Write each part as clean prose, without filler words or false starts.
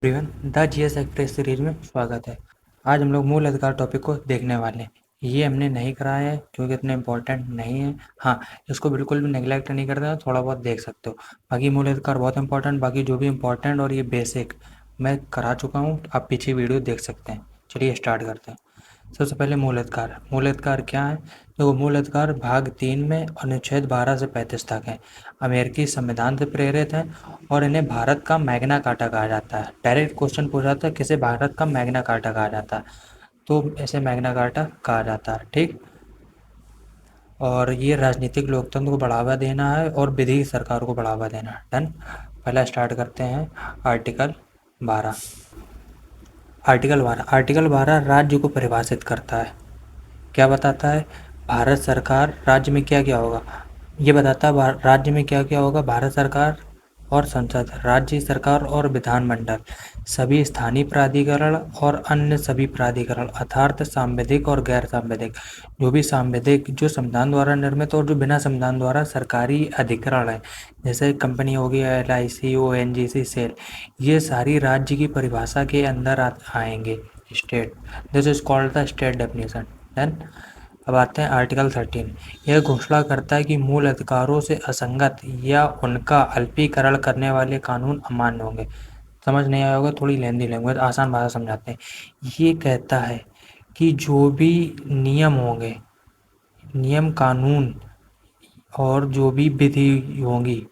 Everyone the GS express series में स्वागत है। आज हम लोग मूल अधिकार टॉपिक को देखने वाले हैं। ये हमने नहीं कराया है क्योंकि इतने इम्पोर्टेंट नहीं है। हाँ, इसको बिल्कुल भी नेग्लेक्ट नहीं करते हैं, थोड़ा बहुत देख सकते हो। बाकी मूल अधिकार बहुत इंपॉर्टेंट, बाकी जो भी इम्पोर्टेंट और ये बेसिक मैं करा चुका हूँ, आप पीछे वीडियो देख सकते हैं। चलिए स्टार्ट करते हैं। सबसे पहले मूल अधिकार। मूल अधिकार क्या है? देखो, मूल अधिकार भाग 3 में अनुच्छेद 12 से 35 तक है। अमेरिकी संविधान से प्रेरित है और इन्हें भारत का मैग्ना कार्टा कहा जाता है। डायरेक्ट क्वेश्चन पूछा था किसे भारत का मैग्ना कार्टा कहा जाता है, तो ऐसे मैग्ना कार्टा कहा जाता है। ठीक। और ये राजनीतिक लोकतंत्र को बढ़ावा देना है और विधि सरकार को बढ़ावा देना है। डन। पहला स्टार्ट करते हैं आर्टिकल 12। आर्टिकल 12 राज्य को परिभाषित करता है। क्या बताता है? भारत सरकार राज्य में क्या क्या होगा, ये बताता है। राज्य में क्या क्या होगा? भारत सरकार और संसद, राज्य सरकार और विधानमंडल, सभी स्थानीय प्राधिकरण और अन्य सभी प्राधिकरण अर्थात सांविधिक और गैर सांविधिक, जो भी सांविधिक जो संविधान द्वारा निर्मित और जो बिना संविधान द्वारा सरकारी अधिकरण है, जैसे कंपनी होगी LIC, ONGC, सेल, ये सारी राज्य की परिभाषा के अंदर आएंगे। State, this is called the state definition. Then अब आते हैं आर्टिकल 13। यह घोषणा करता है कि मूल अधिकारों से असंगत या उनका अल्पीकरण करने वाले कानून अमान्य होंगे। समझ नहीं आया होगा, थोड़ी लेंदी लैंग्वेज, आसान भाषा समझाते हैं। ये कहता है कि जो भी नियम होंगे, नियम कानून और जो भी विधि होंगी,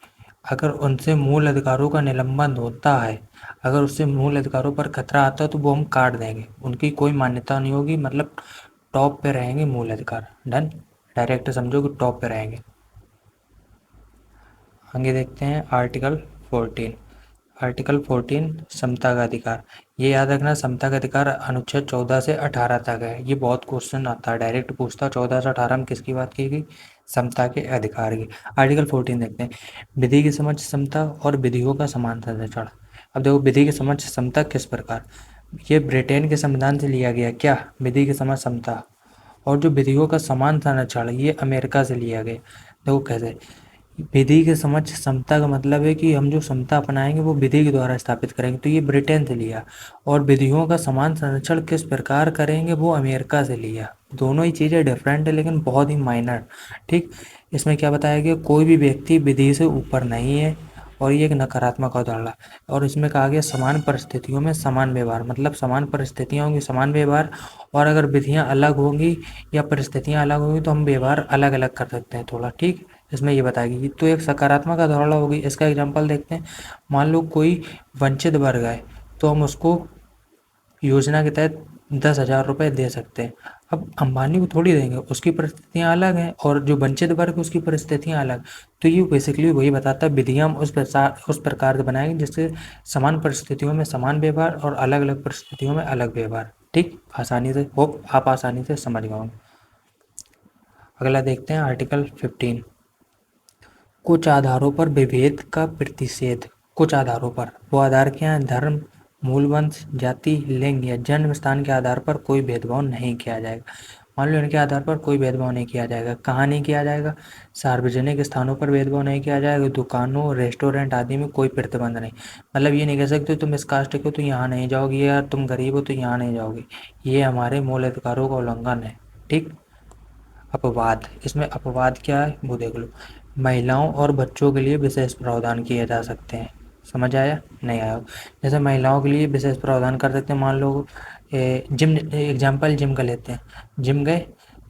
अगर उनसे मूल अधिकारों का निलंबन होता है, अगर उससे मूल अधिकारों पर खतरा आता है, तो वो हम काट देंगे, उनकी कोई मान्यता नहीं होगी, मतलब टॉप पे रहेंगे मूल अधिकार। डन। डायरेक्ट समझो कि टॉप पे रहेंगे। आगे देखते हैं आर्टिकल 14। आर्टिकल 14 समता का अधिकार। ये याद रखना, समता का अधिकार अनुच्छेद 14 से 18 तक है। ये बहुत क्वेश्चन आता है, डायरेक्ट पूछता 14 से 18 में किसकी बात की गई? समता के अधिकार की। आर्टिकल 14 देखते हैं। विधि की समझ समता और विधियों का समान संरक्षण। अब देखो, विधि की समझ समता किस प्रकार, ये ब्रिटेन के संविधान से लिया गया। क्या? विधि की समझ समता। और जो विधियों का समान संरक्षण, ये अमेरिका से लिया गया। देखो कैसे, विधि की समझ समता का मतलब है कि हम जो समता अपनाएंगे वो विधि के द्वारा स्थापित करेंगे, तो ये ब्रिटेन से लिया। और विधियों का समान संरक्षण किस प्रकार करेंगे, वो अमेरिका से लिया। दोनों ही चीज़ें डिफरेंट है लेकिन बहुत ही माइनर। ठीक। इसमें क्या बताया गया? कोई भी व्यक्ति विधि से ऊपर नहीं है, और ये एक नकारात्मक अवधारणा। और इसमें कहा गया समान परिस्थितियों में समान व्यवहार, मतलब समान परिस्थितियाँ होंगी समान व्यवहार, और अगर विधियाँ अलग होंगी या परिस्थितियाँ अलग होंगी तो हम व्यवहार अलग अलग कर सकते हैं थोड़ा। ठीक। इसमें ये बताएगी, तो एक सकारात्मक अवधारणा होगी। इसका एग्जांपल देखते हैं। मान लो कोई वंचित वर्ग है, तो हम उसको योजना के तहत 10,000 रुपये दे सकते हैं। अब अंबानी को थोड़ी देंगे, उसकी परिस्थितियाँ अलग हैं, और जो वंचित वर्ग है उसकी परिस्थितियाँ अलग। तो ये बेसिकली वही बताता है, विधियाँ हम उस प्रकार से बनाएंगे जिससे समान परिस्थितियों में समान व्यवहार और अलग अलग परिस्थितियों में अलग व्यवहार। ठीक। आसानी से, होप आप आसानी से समझ गए होंगे। अगला देखते हैं आर्टिकल 15। कुछ आधारों पर विभेद का प्रतिषेध। कुछ आधारों पर, वो आधार क्या है? धर्म, मूल वंश, जाति, लिंग या जन्म स्थान के आधार पर कोई भेदभाव नहीं किया जाएगा। मान लो इनके आधार पर कोई भेदभाव नहीं किया जाएगा। कहाँ नहीं किया जाएगा? सार्वजनिक स्थानों पर भेदभाव नहीं किया जाएगा, दुकानों, रेस्टोरेंट आदि में कोई प्रतिबंध नहीं। मतलब ये नहीं कह सकते तुम इस कास्ट के हो तो यहाँ नहीं जाओगे, या तुम गरीब हो तो यहाँ नहीं जाओगे। ये हमारे मूल अधिकारों का उल्लंघन है। ठीक। अपवाद, इसमें अपवाद क्या है वो देख लो। महिलाओं और बच्चों के लिए विशेष प्रावधान किए जा सकते हैं। समझ आया? नहीं आया? जैसे महिलाओं के लिए विशेष प्रावधान कर सकते हैं। मान लो जिम, एग्जाम्पल जिम का लेते हैं। जिम गए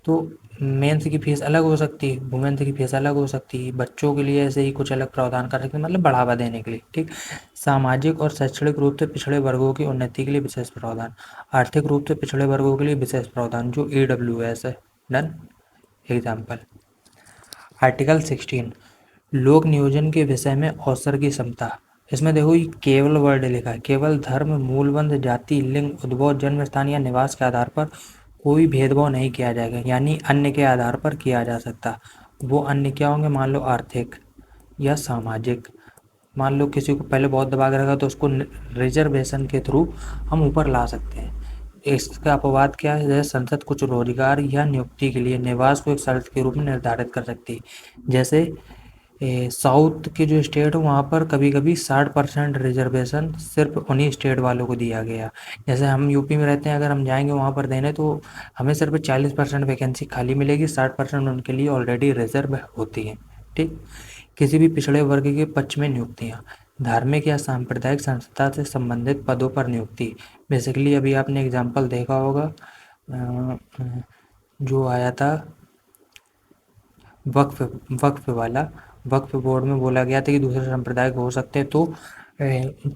तो मेंस की फीस अलग हो सकती है, वुमेन्स की फीस अलग हो सकती है। बच्चों के लिए ऐसे ही कुछ अलग प्रावधान कर सकते हैं, मतलब बढ़ावा देने के लिए। ठीक। सामाजिक और शैक्षणिक रूप से पिछड़े वर्गों की उन्नति के लिए विशेष प्रावधान। आर्थिक रूप से पिछड़े वर्गों के लिए विशेष प्रावधान, जो EWS है। डन। Example article 16। लोक नियोजन के विषय में अवसर की समता। इसमें देखो, ये केवल वर्ड लिखा है, केवल धर्म, मूलवंश, जाति, लिंग, उद्भव, जन्म स्थान या निवास के आधार पर कोई भेदभाव नहीं किया जाएगा, यानी अन्य के आधार पर किया जा सकता। वो अन्य क्या होंगे? मान लो आर्थिक या सामाजिक। मान लो किसी को पहले बहुत दबा के रखा तो उसको रिजर्वेशन के थ्रू हम ऊपर ला सकते हैं। इसका अपवाद क्या है? जैसे संसद कुछ रोजगार या नियुक्ति के लिए निवास को एक शर्त के रूप में निर्धारित कर सकती है। जैसे साउथ के जो स्टेट हो वहाँ पर कभी कभी 60% रिजर्वेशन सिर्फ उन्हीं स्टेट वालों को दिया गया। जैसे हम यूपी में रहते हैं, अगर हम जाएंगे वहाँ पर देने तो हमें सिर्फ 40% वैकेंसी खाली मिलेगी, 60% उनके लिए ऑलरेडी रिजर्व होती है। ठीक। किसी भी पिछड़े वर्ग के पक्ष में नियुक्तियाँ, धार्मिक या सांप्रदायिक संस्था से संबंधित पदों पर नियुक्ति। बेसिकली अभी आपने एग्जाम्पल देखा होगा, जो आया था वक्फ वक्फ वाला। वक्फ बोर्ड में बोला गया था कि दूसरे संप्रदाय के हो सकते हैं, तो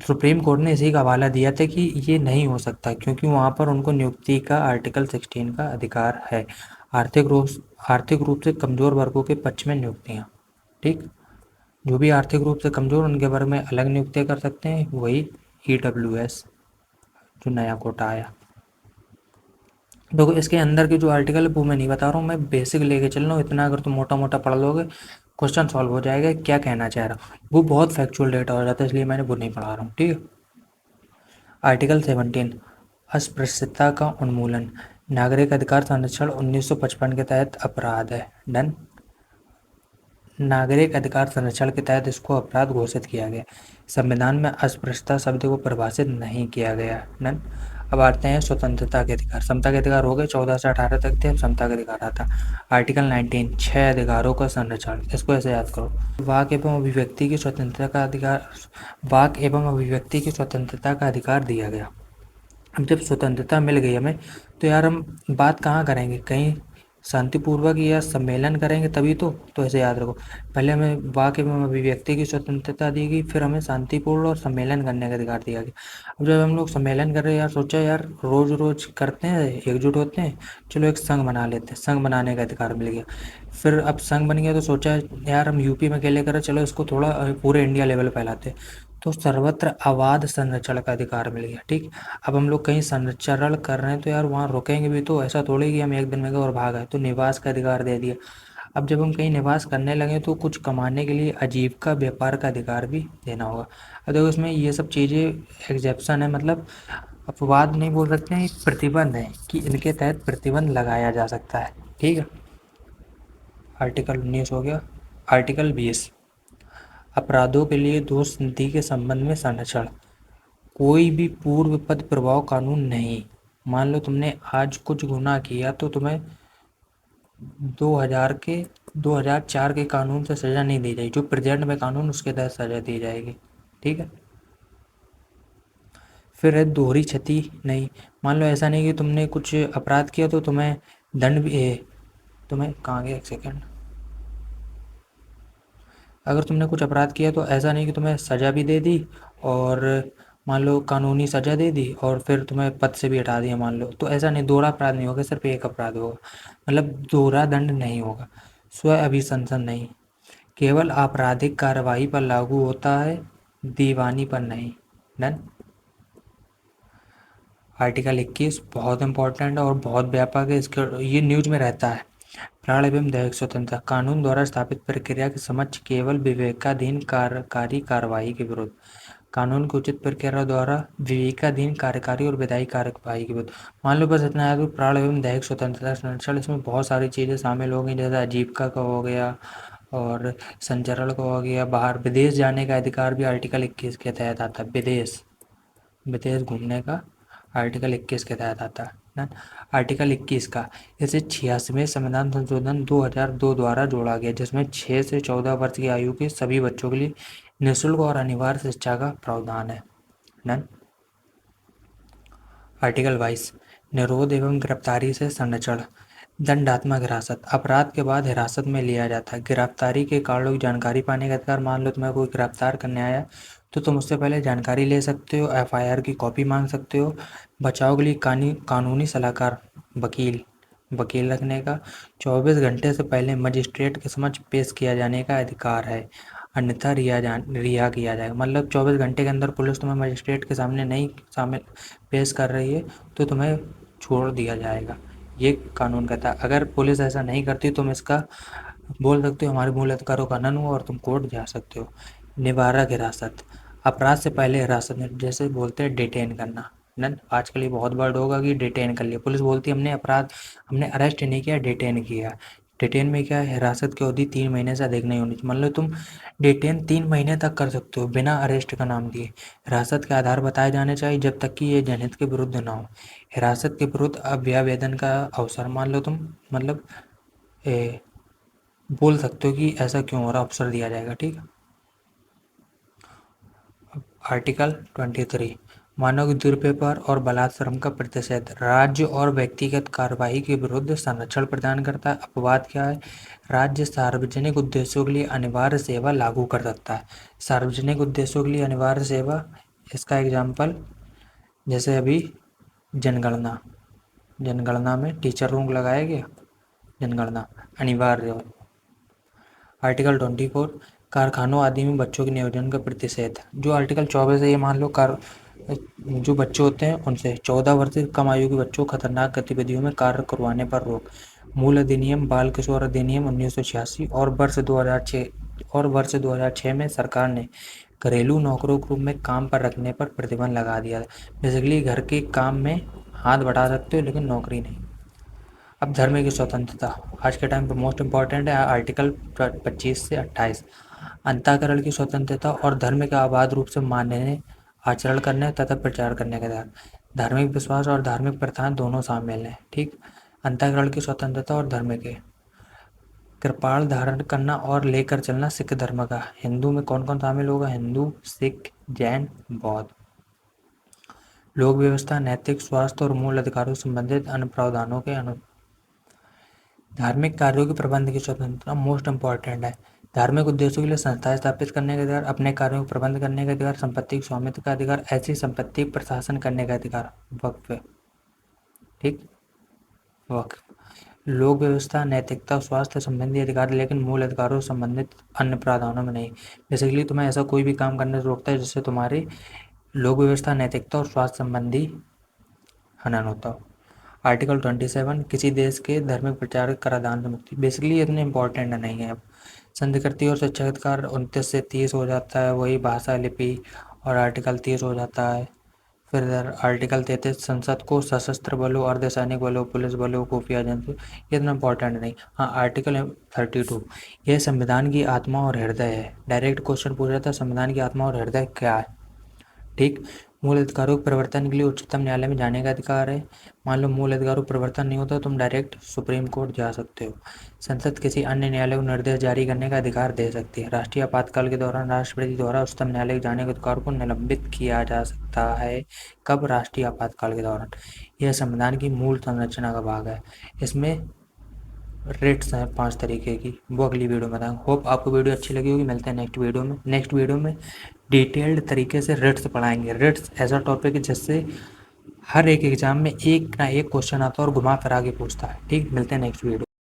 सुप्रीम कोर्ट ने इसी का हवाला दिया था कि ये नहीं हो सकता, क्योंकि वहाँ पर उनको नियुक्ति का आर्टिकल 16 का अधिकार है। आर्थिक रूप से कमज़ोर वर्गों के पक्ष में नियुक्तियाँ। ठीक। जो भी आर्थिक रूप से कमज़ोर, उनके बारे में अलग नियुक्तियाँ कर सकते हैं, वही EWS जो नया कोटा आया। देखो इसके अंदर के जो आर्टिकल है वो मैं नहीं बता रहा हूँ, मैं बेसिक लेके चल रहा हूँ। इतना अगर तुम मोटा मोटा पढ़ लोगे क्वेश्चन सॉल्व हो जाएगा। क्या कहना चाह रहा हूँ वो बहुत फैक्चुअल डेटा हो जाता है, इसलिए मैंने वो नहीं पढ़ा रहा हूँ। ठीक है। आर्टिकल 17 अस्पृश्यता का उन्मूलन। नागरिक अधिकार संरक्षण 1955 के तहत अपराध है। डन। नागरिक अधिकार संरक्षण के तहत इसको अपराध घोषित किया गया। संविधान में अस्पृश्यता शब्द को परिभाषित नहीं किया गया। डन। अब आते हैं स्वतंत्रता के अधिकार। समता के अधिकार हो गए, 14 से 18 तक थे। अब समता के अधिकार आता। आर्टिकल 19 6 अधिकारों का संरक्षण। इसको ऐसे याद करो। वाक एवं अभिव्यक्ति की स्वतंत्रता का अधिकार, वाक एवं अभिव्यक्ति की स्वतंत्रता का अधिकार दिया गया। अब जब स्वतंत्रता मिल गई हमें, तो यार हम बात कहाँ करेंगे, कहीं शांतिपूर्वक या सम्मेलन करेंगे तभी तो ऐसे याद रखो। पहले हमें वाक एवं अभिव्यक्ति की स्वतंत्रता दी गई, फिर हमें शांतिपूर्ण और सम्मेलन करने का अधिकार दिया गया। अब जब हम लोग सम्मेलन कर रहे हैं, यार सोचा यार रोज रोज करते हैं, एकजुट होते हैं, चलो एक संघ बना लेते हैं, संघ बनाने का अधिकार मिल गया। फिर अब संघ बन गया तो सोचा यार हम यूपी में अकेले करें, चलो इसको थोड़ा पूरे इंडिया लेवल पर फैलाते हैं, तो सर्वत्र आबाद संरक्षण का अधिकार मिल गया। ठीक। अब हम लोग कहीं संचरण कर रहे हैं तो यार वहाँ रुकेंगे भी, तो ऐसा थोड़ी कि हम एक दिन में गए और भाग आए, तो निवास का अधिकार दे दिया। अब जब हम कहीं निवास करने लगे तो कुछ कमाने के लिए आजीविका व्यापार का अधिकार भी देना होगा। अब देखो इसमें ये सब चीज़ें एग्जेप्शन है, मतलब अपवाद नहीं बोल सकते हैं, प्रतिबंध है कि इनके तहत प्रतिबंध लगाया जा सकता है। ठीक है। आर्टिकल 19 हो गया। आर्टिकल 20 अपराधों के लिए दोष निधि के संबंध में संरक्षण। कोई भी पूर्व पद प्रभाव कानून नहीं। मान लो तुमने आज कुछ गुनाह किया तो तुम्हें 2004 के कानून से सजा नहीं दी जाएगी, जो प्रेजेंट में कानून उसके तहत सजा दी जाएगी। ठीक है। फिर है दोहरी क्षति नहीं। मान लो ऐसा नहीं कि तुमने कुछ अपराध किया तो तुम्हें दंड भी तुम्हें कहाँ गया, एक सेकेंड। अगर तुमने कुछ अपराध किया तो ऐसा नहीं कि तुम्हें सज़ा भी दे दी, और मान लो कानूनी सज़ा दे दी और फिर तुम्हें पद से भी हटा दिया मान लो, तो ऐसा नहीं, दोहरा अपराध नहीं होगा, सिर्फ एक अपराध होगा, मतलब दोहरा दंड नहीं होगा। स्व अभिशंसन नहीं, केवल आपराधिक कार्रवाई पर लागू होता है, दीवानी पर नहीं। डन। आर्टिकल 21 बहुत इंपॉर्टेंट और बहुत व्यापक है, इसके ये न्यूज में रहता है। प्राण एवं दैहिक स्वतंत्रता। कानून द्वारा स्थापित प्रक्रिया के समक्ष केवल विवेकाधीन कार्यकारी कार्रवाई के विरुद्ध। कानून की उचित प्रक्रिया द्वारा विवेकाधीन कार्यकारी और विधायी कार्यवाही के विरुद्ध। मान लो बस इतना याद हो, प्राण एवं दैहिक स्वतंत्रता संरक्षण, इसमें बहुत सारी चीज़ें शामिल हो गई, जैसे आजीविका का हो गया और संचरण का हो गया। बाहर विदेश जाने का अधिकार भी आर्टिकल 21 के तहत आता है। विदेश विदेश घूमने का आर्टिकल 21 के तहत आता है ना। आर्टिकल 21 का इसे 86वें संविधान संशोधन 2002 द्वारा जोड़ा गया, जिसमें 6 से 14 वर्ष की आयु के सभी बच्चों के लिए निःशुल्क और अनिवार्य शिक्षा का प्रावधान है। डन। आर्टिकल 22 निरोध एवं गिरफ्तारी से संरक्षण। दंडात्मक हिरासत। अपराध के बाद हिरासत में लिया जाता है। गिरफ्तारी के कारणों की जानकारी पाने का अधिकार। मान लो तुम्हें कोई गिरफ्तार करने आया तो तुम उससे पहले जानकारी ले सकते हो, FIR की कॉपी मांग सकते हो। बचाव के लिए कानूनी सलाहकार, वकील वकील रखने का 24 घंटे से पहले मजिस्ट्रेट के समक्ष पेश किया जाने का अधिकार है, अन्यथा रिहा किया जाएगा। मतलब 24 घंटे के अंदर पुलिस तुम्हें मजिस्ट्रेट के सामने नहीं शामिल पेश कर रही है तो तुम्हें छोड़ दिया जाएगा, ये कानून कहता है। अगर पुलिस ऐसा नहीं करती तुम इसका बोल सकते हो हमारे मूल अधिकारों का हनन हुआ और तुम कोर्ट जा सकते हो। निवारक हिरासत। अपराध से पहले हिरासत में, जैसे बोलते हैं डिटेन करना। नन आजकल ये बहुत वर्ड होगा कि डिटेन कर लिया, पुलिस बोलती है हमने अरेस्ट नहीं किया, डिटेन किया। डिटेन में क्या है, हिरासत की अवधि 3 महीने से अधिक नहीं होनी चाहिए। मान लो तुम डिटेन 3 महीने तक कर सकते हो बिना अरेस्ट का नाम दिए। हिरासत के आधार बताए जाने चाहिए जब तक कि ये जनहित के विरुद्ध ना हो। हिरासत के विरुद्ध अभ्यावेदन का अवसर, मान लो तुम मतलब बोल सकते हो कि ऐसा क्यों हो रहा, अवसर दिया जाएगा, ठीक है। आर्टिकल 23 मानव दुर्व्यवहार और बलात्संग का प्रतिषेध राज्य और व्यक्तिगत कार्यवाही के विरुद्ध संरक्षण प्रदान करता है। अपवाद क्या है, राज्य सार्वजनिक उद्देश्यों के लिए अनिवार्य सेवा लागू कर सकता है। सार्वजनिक उद्देश्यों के लिए अनिवार्य सेवा, इसका एग्जाम्पल जैसे अभी जनगणना, जनगणना में टीचर रूम लगाया गया, जनगणना अनिवार्य हो। आर्टिकल 24 कारखानों आदि में बच्चों के नियोजन का प्रतिषेध। जो आर्टिकल 24 है, ये मान लो जो बच्चे होते हैं उनसे 14 वर्ष से कम आयु के बच्चों को खतरनाक गतिविधियों में कार्य करवाने पर रोक। मूल अधिनियम बाल किशोर अधिनियम 1986 और वर्ष 2006 में सरकार ने घरेलू नौकरों के रूप में काम पर रखने पर प्रतिबंध लगा दिया था। बेसिकली घर के काम में हाथ बढ़ा सकते हो लेकिन नौकरी नहीं। अब धर्म की स्वतंत्रता आज के टाइम पर मोस्ट इम्पॉर्टेंट है। आर्टिकल 25 से 28 अंतःकरण की स्वतंत्रता और धर्म का अबाध रूप से मानने, आचरण करने तथा प्रचार करने का अधिकार। धार्मिक विश्वास और धार्मिक प्रथाएं दोनों शामिल हैं, ठीक। अंतःकरण की स्वतंत्रता और धर्म के कृपाण धारण करना और लेकर चलना सिख धर्म का। हिंदू में कौन कौन शामिल होगा, हिंदू, सिख, जैन, बौद्ध। लोक व्यवस्था, नैतिक, स्वास्थ्य और मूल अधिकारों से संबंधित अन्य प्रावधानों के अनु धार्मिक कार्यों के प्रबंध की स्वतंत्रता मोस्ट इम्पॉर्टेंट है। धार्मिक उद्देश्यों के लिए संस्थाएं स्थापित करने का अधिकार, अपने कार्यों को प्रबंध करने का अधिकार, संपत्ति के स्वामित्व का अधिकार, ऐसी संपत्ति प्रशासन करने का अधिकार, वक्फ, ठीक, वक्फ। लोक व्यवस्था, नैतिकता, स्वास्थ्य संबंधी अधिकार, लेकिन मूल अधिकारों से संबंधित अन्य प्रावधानों में नहीं। बेसिकली तुम्हें ऐसा कोई भी काम करने से रोकता है जिससे तुम्हारी लोक व्यवस्था, नैतिकता और स्वास्थ्य संबंधी हनन होता हो। आर्टिकल 27 किसी देश के धार्मिक प्रचार कराधान से मुक्ति। बेसिकली इतने इंपॉर्टेंट नहीं है। अब संधिकृति और शिक्षा अधिकार 29 से 30 हो जाता है, वही भाषा लिपि और आर्टिकल 30 हो जाता है। फिर आर्टिकल 33 संसद को सशस्त्र बलों, अर्धसैनिक बलों, पुलिस बलों, खुफिया एजेंसी, ये इतना इंपॉर्टेंट नहीं। हाँ, आर्टिकल 32 यह संविधान की आत्मा और हृदय है। डायरेक्ट क्वेश्चन पूछ रहा था, संविधान की आत्मा और हृदय क्या है, ठीक। मूल अधिकारों के प्रवर्तन के लिए उच्चतम न्यायालय में जाने का अधिकार है। मान लो मूल अधिकारों प्रवर्तन नहीं होता, तुम डायरेक्ट सुप्रीम कोर्ट जा सकते हो। संसद किसी अन्य न्यायालय को निर्देश जारी करने का अधिकार दे सकती है। राष्ट्रीय आपातकाल के दौरान राष्ट्रपति द्वारा उच्चतम न्यायालय के जाने के अधिकार को निलंबित किया जा सकता है। कब, राष्ट्रीय आपातकाल के दौरान। यह संविधान की मूल संरचना का भाग है। इसमें रेट्स हैं 5 तरीके की, वो अगली वीडियो में बताएंगे। होप आपको वीडियो अच्छी लगी होगी। मिलते हैं नेक्स्ट वीडियो में डिटेल्ड तरीके से रेट्स पढ़ाएंगे। रेट्स ऐसा टॉपिक है जिससे हर एक एग्जाम में एक ना एक क्वेश्चन आता है और घुमा फिरा के पूछता है, ठीक। मिलते हैं नेक्स्ट वीडियो।